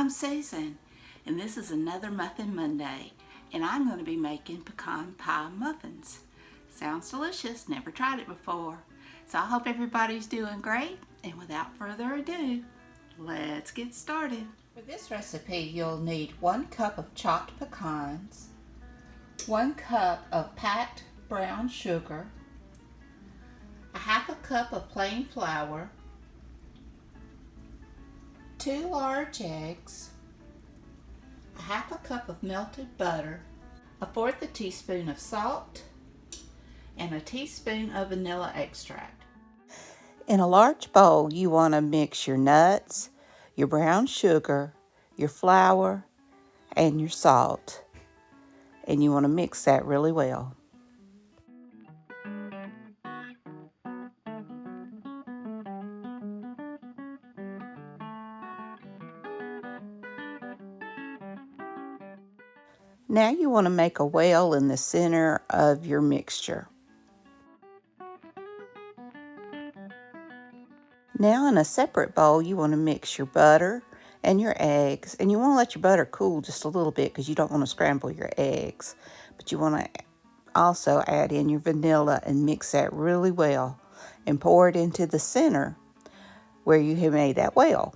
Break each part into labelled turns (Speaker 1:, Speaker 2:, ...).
Speaker 1: I'm Susan, and this is another Muffin Monday, and I'm going to be making pecan pie muffins. Sounds delicious, never tried it before. So I hope everybody's doing great, and without further ado, let's get started. For this recipe, you'll need 1 cup of chopped pecans, 1 cup of packed brown sugar, a 1/2 cup of plain flour, 2 large eggs, a 1/2 cup of melted butter, 1/4 teaspoon of salt, and a teaspoon of vanilla extract. In a large bowl, you want to mix your nuts, your brown sugar, your flour, and your salt. And you want to mix that really well. Now you want to make a well in the center of your mixture. Now in a separate bowl, you want to mix your butter and your eggs. And you want to let your butter cool just a little bit because you don't want to scramble your eggs. But you want to also add in your vanilla and mix that really well. And pour it into the center where you have made that well.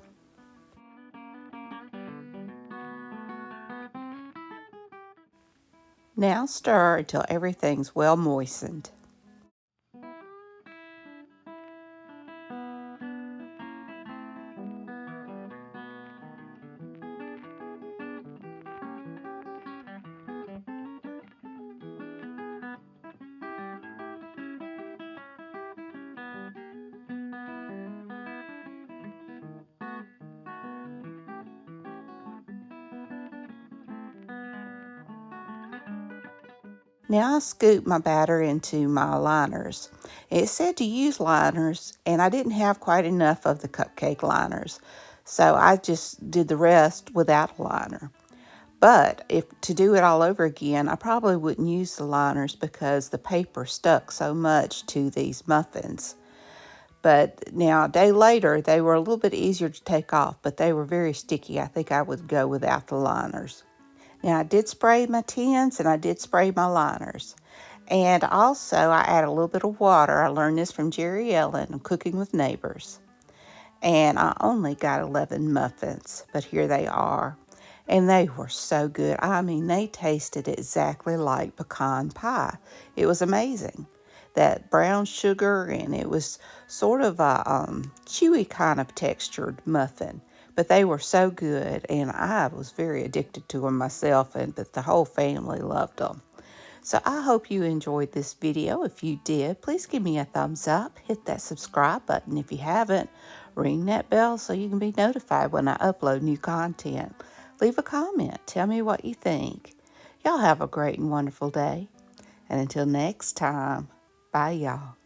Speaker 1: Now stir until everything's well moistened. Now I scoop my batter into my liners. It said to use liners, and I didn't have quite enough of the cupcake liners, so I just did the rest without a liner. But if to do it all over again, I probably wouldn't use the liners because the paper stuck so much to these muffins. But now a day later, they were a little bit easier to take off, but they were very sticky. I think I would go without the liners. Now I did spray my tins and I did spray my liners. And also I add a little bit of water. I learned this from Jerry Ellen, Cooking with Neighbors. And I only got 11 muffins, but here they are. And they were so good. I mean, they tasted exactly like pecan pie. It was amazing. That brown sugar, and it was sort of a chewy kind of textured muffin. But they were so good, and I was very addicted to them myself, but the whole family loved them. So I hope you enjoyed this video. If you did, please give me a thumbs up. Hit that subscribe button if you haven't. Ring that bell so you can be notified when I upload new content. Leave a comment. Tell me what you think. Y'all have a great and wonderful day. And until next time, bye y'all.